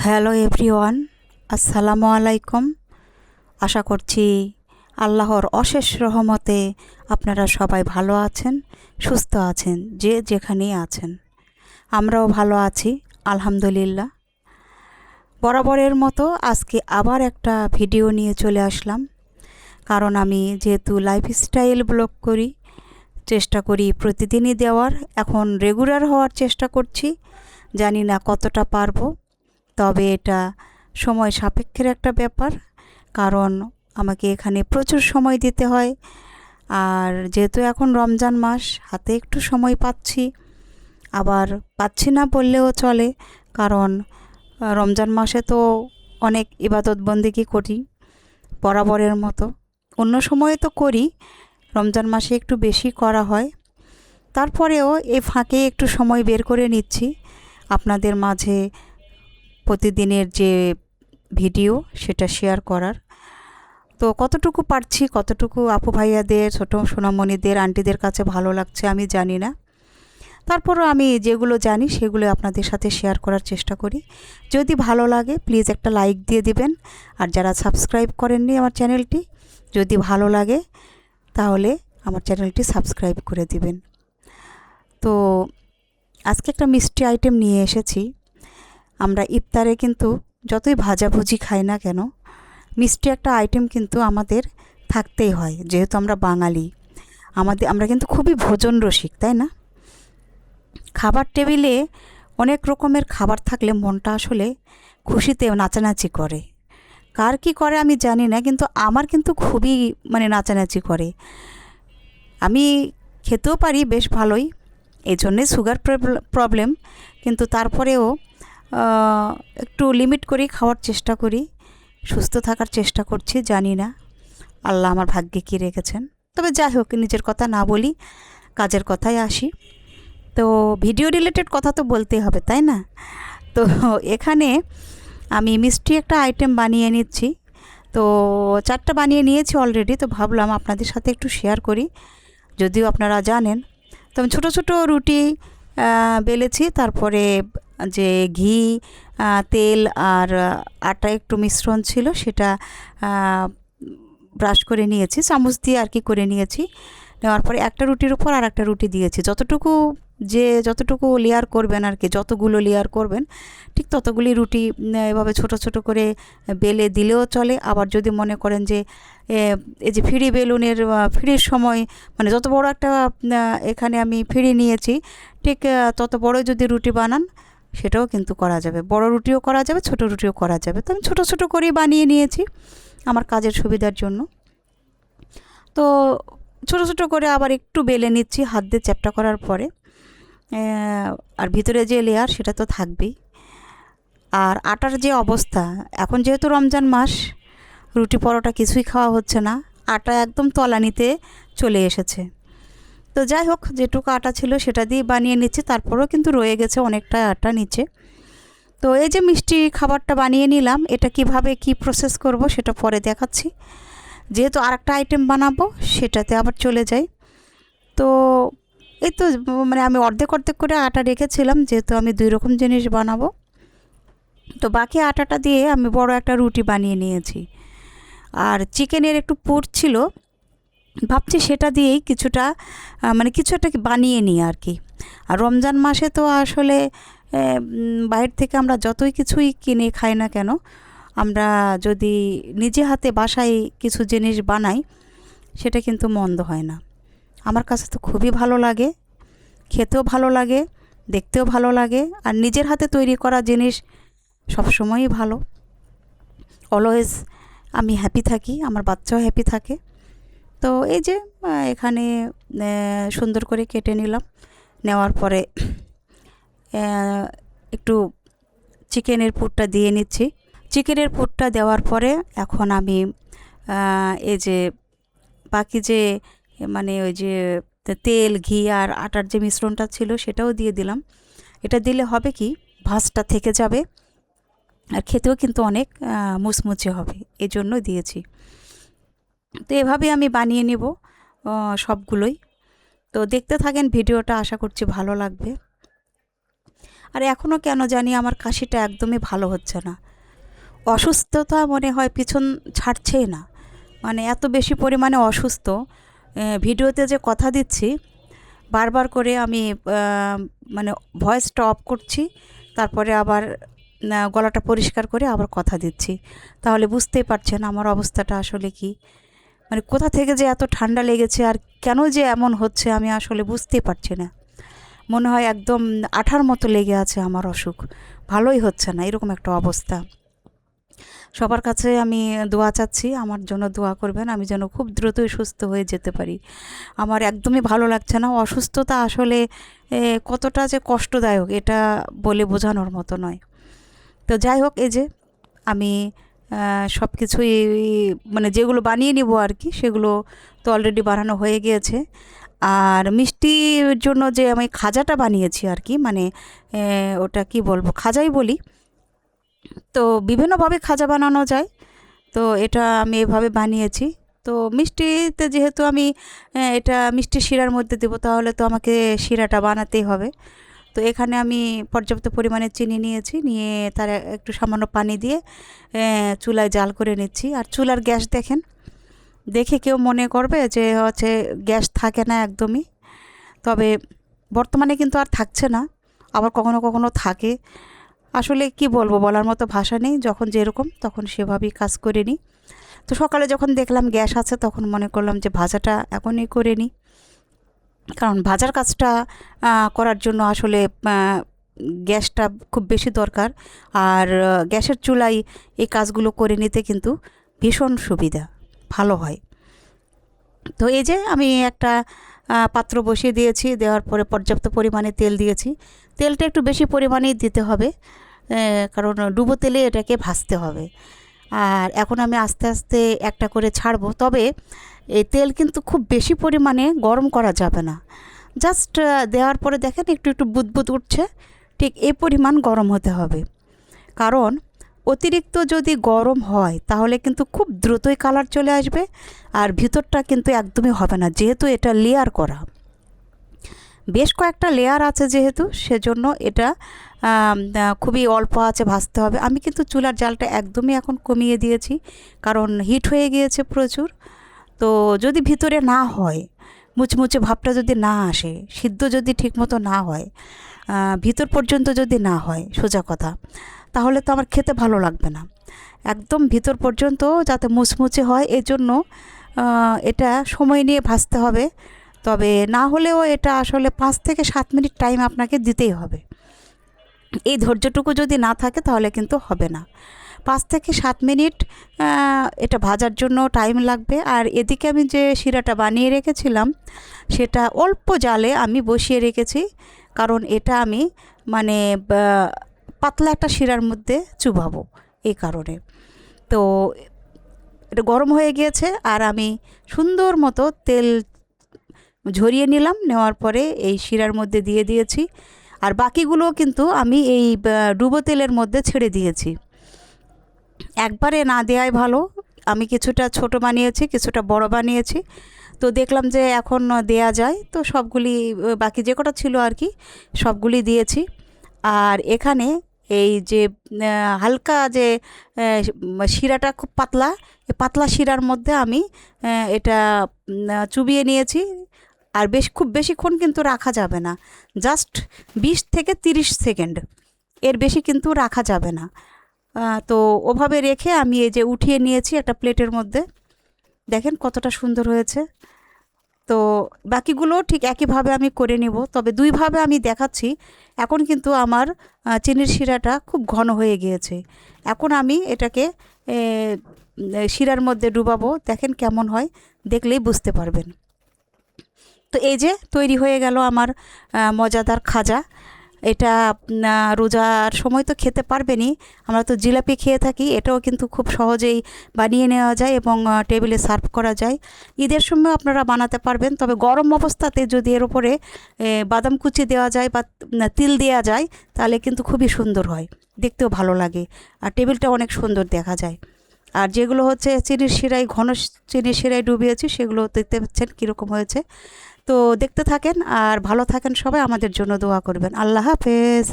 Hello everyone, আসসালামু আলাইকুম। আশা করছি আল্লাহর অশেষ রহমতে আপনারা সবাই ভালো আছেন, সুস্থ আছেন, যে যেখানেই আছেন। আমরাও ভালো আছি আলহামদুলিল্লাহ। বরাবরের মতো আজকে আবার একটা ভিডিও নিয়ে চলে আসলাম, কারণ আমি যেহেতু লাইফস্টাইল ব্লগ করি, চেষ্টা করি প্রতিদিনই দেওয়ার। এখন রেগুলার হওয়ার চেষ্টা করছি, জানি না কতটা পারবো, তবে এটা সময় সাপেক্ষের একটা ব্যাপার, কারণ আমাকে এখানে প্রচুর সময় দিতে হয়। আর যেহেতু এখন রমজান মাস, হাতে একটু সময় পাচ্ছি, আবার পাচ্ছি না বললেও চলে, কারণ রমজান মাসে তো অনেক ইবাদত বন্দেগী করি বরাবরের মতো। অন্য সময়ে তো করি, রমজান মাসে একটু বেশি করা হয়। তারপরেও এই ফাঁকে একটু সময় বের করে নিচ্ছি আপনাদের মাঝে প্রতিদিনের যে ভিডিও সেটা শেয়ার করার। তো কতটুকু পারছি, কতটুকু আপু ভাইয়াদের, ছোটো সোনামণিদের, আন্টিদের কাছে ভালো লাগছে আমি জানি না। তারপরও আমি যেগুলো জানি সেগুলো আপনাদের সাথে শেয়ার করার চেষ্টা করি। যদি ভালো লাগে প্লিজ একটা লাইক দিয়ে দিবেন। আর যারা সাবস্ক্রাইব করেননি আমার চ্যানেলটি, যদি ভালো লাগে তাহলে আমার চ্যানেলটি সাবস্ক্রাইব করে দিবেন। তো আজকে একটা মিষ্টি আইটেম নিয়ে এসেছি। আমরা ইফতারে কিন্তু যতই ভাজাভুজি খাই না কেন, মিষ্টি একটা আইটেম কিন্তু আমাদের থাকতেই হয়, যেহেতু আমরা বাঙালি। আমরা কিন্তু খুবই ভোজন রসিক, তাই না? খাবার টেবিলে অনেক রকমের খাবার থাকলে মনটা আসলে খুশিতে নাচানাচি করে। কার কি করে আমি জানি না, কিন্তু আমার কিন্তু খুবই নাচানাচি করে। আমি খেতেও পারি বেশ ভালোই, এই জন্যে সুগার প্রবলেম, কিন্তু তারপরেও একটু লিমিট করেই খাওয়ার চেষ্টা করি, সুস্থ থাকার চেষ্টা করছি। জানি না আল্লাহ আমার ভাগ্যে কী রেখেছেন। তবে যাই হোক, নিজের কথা না বলি, কাজের কথায় আসি। তো ভিডিও রিলেটেড কথা তো বলতেই হবে, তাই না? তো এখানে আমি মিষ্টি একটা আইটেম বানিয়ে নিচ্ছি। তো 4টা বানিয়ে নিয়েছি অলরেডি, তো ভাবলাম আপনাদের সাথে একটু শেয়ার করি। যদিও আপনারা জানেন, তো আমি ছোটো ছোটো রুটি বেলেছি, তারপরে যে ঘি, তেল আর আটা একটু মিশ্রণ ছিল, সেটা ব্রাশ করে নিয়েছি, চামচ দিয়ে আর কি করে নিয়েছি। নেওয়ার পরে একটা রুটির উপর আর একটা রুটি দিয়েছি, যতটুকু লেয়ার করবেন আর কি, যতগুলো লেয়ার করবেন ঠিক ততগুলি রুটি এভাবে ছোট ছোট করে বেলে দিলেও চলে। আবার যদি মনে করেন যে এই যে ফিরি বেলুনের ফিরির সময়, যত বড় একটা এখানে আমি ফিরি নিয়েছি, ঠিক তত বড় যদি রুটি বানান সেটাও কিন্তু করা যাবে, বড় রুটিও করা যাবে, ছোট রুটিও করা যাবে। তো আমি ছোট ছোট করেই বানিয়ে নিয়েছি আমার কাজের সুবিধার জন্য। তো ছোট ছোট করে আবার একটু বেলে নিচ্ছি হাত দিয়ে চ্যাপটা করার পরে। আর ভিতরে যে লেয়ার সেটা তো থাকবেই। আর আটার যে অবস্থা, এখন যেহেতু রমজান মাস, রুটি পরোটা কিছুই খাওয়া হচ্ছে না, আটা একদম তলানিতে চলে এসেছে। তো যাই হোক, যেটুকু আটা ছিল সেটা দিয়ে বানিয়ে নিচ্ছি, তারপরেও কিন্তু রয়ে গেছে অনেকটা আটা নিচে। তো এই যে মিষ্টি খাবারটা বানিয়ে নিলাম, এটা কিভাবে কি প্রসেস করব সেটা পরে দেখাচ্ছি। যেহেতু আরেকটা আইটেম বানাবো, সেটাতে আবার চলে যাই। তো এই তো আমি অর্ধেক অর্ধেক করে আটা রেখেছিলাম, যেহেতু আমি 2 রকম জিনিস বানাবো। তো বাকি আটাটা দিয়ে আমি বড় একটা রুটি বানিয়ে নিয়েছি। আর চিকেনের একটু পুর ছিল, ভাবছি সেটা দিয়েই কিছুটা কিছু একটা বানিয়ে নিই আর কি। আর রমজান মাসে তো আসলে বাইরে থেকে আমরা যতই কিছুই কিনে খাই না কেন, আমরা যদি নিজে হাতে বাসায় কিছু জিনিস বানাই, সেটা কিন্তু মন্দ হয় না। আমার কাছে তো খুবই ভালো লাগে, খেতেও ভালো লাগে, দেখতেও ভালো লাগে। আর নিজের হাতে তৈরি করা জিনিস সবসময়ই ভালো। অলওয়েজ আমি হ্যাপি থাকি, আমার বাচ্চাও হ্যাপি থাকে। তো এই যে এখানে সুন্দর করে কেটে নিলাম, নেওয়ার পরে একটু চিকেনের পুরটা দিয়ে নিচ্ছি। চিকেনের পুরটা দেওয়ার পরে এখন আমি এই যে বাকি যে ওই যে তেল, ঘি আর আটার যে মিশ্রণটা ছিল সেটাও দিয়ে দিলাম। এটা দিলে হবে কি, ভাঁজটা থেকে যাবে আর খেতেও কিন্তু অনেক মুচমুচে হবে, এই জন্য দিয়েছি। তো এভাবে আমি বানিয়ে নেব সবগুলোই। তো দেখতে থাকেন ভিডিওটা, আশা করছি ভালো লাগবে। আর এখনও কেন জানি আমার কাশিটা একদমই ভালো হচ্ছে না। অসুস্থতা মনে হয় পিছন ছাড়ছেই না, মানে এত বেশি পরিমাণে অসুস্থ। ভিডিওতে যে কথা দিচ্ছি বারবার করে আমি মানে ভয়েসটা অফ করছি, তারপরে আবার গলাটা পরিষ্কার করে আবার কথা দিচ্ছি। তাহলে বুঝতেই পারছেন আমার অবস্থাটা আসলে কি, মানে কোথা থেকে যে এত ঠান্ডা লেগেছে আর কেন যে এমন হচ্ছে আমি আসলে বুঝতেই পারছি না। মনে হয় একদম আঠার মতো লেগে আছে আমার অসুখ, ভালোই হচ্ছে না, এরকম একটা অবস্থা। সবার কাছে আমি দোয়া চাচ্ছি, আমার জন্য দোয়া করবেন, আমি যেন খুব দ্রুতই সুস্থ হয়ে যেতে পারি। আমার একদমই ভালো লাগছে না। অসুস্থতা আসলে কতটা যে কষ্টদায়ক এটা বলে বোঝানোর মতো নয়। তো যাই হোক, এই যে আমি সব কিছুই মানে যেগুলো বানিয়ে নিব আর কি, সেগুলো তো অলরেডি বানানো হয়ে গিয়েছে। আর মিষ্টির জন্য যে আমি খাজাটা বানিয়েছি আর কি, মানে ওটা কি বলবো, খাজাই বলি। তো বিভিন্নভাবে খাজা বানানো যায়, তো এটা আমি এভাবে বানিয়েছি। তো মিষ্টিতে যেহেতু আমি এটা মিষ্টি শিরার মধ্যে দেবো, তাহলে তো আমাকে শিরাটা বানাতেই হবে। তো এখানে আমি পর্যাপ্ত পরিমাণে চিনি নিয়েছি, নিয়ে তার একটু সামান্য পানি দিয়ে চুলায় জাল করে নিচ্ছি। আর চুলার গ্যাস দেখেন, দেখে কেউ মনে করবে যে হচ্ছে গ্যাস থাকে না একদমই, তবে বর্তমানে কিন্তু আর থাকছে না, আবার কখনো কখনো থাকে। আসলে কি বলবো, বলার মতো ভাষা নেই, যখন যেরকম তখন সেভাবেই কাজ করে নিই। তো সকালে যখন দেখলাম গ্যাস আছে, তখন মনে করলাম যে ভাজাটা এখনই করে নিই, কারণ ভাজার কাজটা করার জন্য আসলে গ্যাসটা খুব বেশি দরকার। আর গ্যাসের চুলায় এই কাজগুলো করে নিতে কিন্তু ভীষণ সুবিধা, ভালো হয়। তো এই যে আমি একটা পাত্র বসিয়ে দিয়েছি, দেওয়ার পরে পর্যাপ্ত পরিমাণে তেল দিয়েছি। তেলটা একটু বেশি পরিমাণেই দিতে হবে, কারণ ডুবো তেলে এটাকে ভাজতে হবে। আর এখন আমি আস্তে আস্তে একটা করে ছাড়বো, তবে এই তেল কিন্তু খুব বেশি পরিমাণে গরম করা যাবে না। জাস্ট দেওয়ার পরে দেখেন একটু একটু বুদবুদ উঠছে, ঠিক এই পরিমাণ গরম হতে হবে। কারণ অতিরিক্ত যদি গরম হয় তাহলে কিন্তু খুব দ্রুতই কালার চলে আসবে, আর ভিতরটা কিন্তু একদমই হবে না, যেহেতু এটা লেয়ার করা, বেশ কয়েকটা লেয়ার আছে যেহেতু, সেজন্য এটা খুবই অল্প আঁচে ভাজতে হবে। আমি কিন্তু চুলার জালটা একদমই এখন কমিয়ে দিয়েছি, কারণ হিট হয়ে গিয়েছে প্রচুর। তো যদি ভিতরে না হয়, মুচমুচে ভাবটা যদি না আসে, সিদ্ধ যদি ঠিকমতো না হয়, ভিতর পর্যন্ত যদি না হয়, সোজা কথা, তাহলে তো আমার খেতে ভালো লাগবে না। একদম ভিতর পর্যন্ত যাতে মুচমুচে হয়, এজন্য এটা সময় নিয়ে ভাজতে হবে। তবে না হলেও এটা আসলে 5 থেকে 7 মিনিট টাইম আপনাকে দিতেই হবে। এই ধৈর্যটুকু যদি না থাকে তাহলে কিন্তু হবে না। 5 থেকে 7 মিনিট এটা ভাজার জন্য টাইম লাগবে। আর এদিকে আমি যে শিরাটা বানিয়ে রেখেছিলাম, সেটা অল্প জালে আমি বসিয়ে রেখেছি, কারণ এটা আমি মানে পাতলা একটা শিরার মধ্যে চুবাবো, এই কারণে। তো এটা গরম হয়ে গিয়েছে, আর আমি সুন্দর মতো তেল ঝরিয়ে নিলাম, নেওয়ার পরে এই শিরার মধ্যে দিয়ে দিয়েছি। আর বাকিগুলো কিন্তু আমি এই ডুবো তেলের মধ্যে ছেড়ে দিয়েছি, একবারে না দেওয়াই ভালো। আমি কিছুটা ছোট বানিয়েছি, কিছুটা বড় বানিয়েছি। তো দেখলাম যে এখন দেয়া যায়, তো সবগুলি বাকি যে কটা ছিল আর কি সবগুলি দিয়েছি। আর এখানে এই যে হালকা যে শিরাটা খুব পাতলা, এই পাতলা শিরার মধ্যে আমি এটা চুবিয়ে নিয়েছি। আর খুব বেশিক্ষণ কিন্তু রাখা যাবে না, জাস্ট 20 থেকে 30 সেকেন্ড, এর বেশি কিন্তু রাখা যাবে না। তো ওভাবে রেখে আমি এই যে উঠিয়ে নিয়েছি একটা প্লেটের মধ্যে, দেখেন কতটা সুন্দর হয়েছে। তো বাকিগুলো ঠিক একইভাবে আমি করে নিব, তবে দুইভাবে আমি দেখাচ্ছি। এখন কিন্তু আমার চিনির শিরাটা খুব ঘন হয়ে গিয়েছে। এখন আমি এটাকে শিরার মধ্যে ডুবাবো, দেখেন কেমন হয়, দেখলেই বুঝতে পারবেন। তো এই যে তৈরি হয়ে গেল আমার মজাদার খাজা। এটা রোজার সময় তো খেতে পারবেনই, আমরা তো জিলাপি খেয়ে থাকি, এটাও কিন্তু খুব সহজেই বানিয়ে নেওয়া যায় এবং টেবিলে সার্ভ করা যায়। ঈদের সময় আপনারা বানাতে পারবেন, তবে গরম অবস্থাতে যদি এর উপরে বাদাম কুচি দেওয়া যায় বা তিল দেওয়া যায়, তাহলে কিন্তু খুবই সুন্দর হয়, দেখতেও ভালো লাগে, আর টেবিলটা অনেক সুন্দর দেখা যায়। আর যেগুলো হচ্ছে চিনির শিরায়, ঘন চিনির শিরায় ডুবিয়েছি, সেগুলো দেখতে পাচ্ছেন কীরকম হয়েছে। তো দেখতে থাকেন আর ভালো থাকেন সবাই, আমাদের জন্য দোয়া করবেন। আল্লাহ হাফেজ।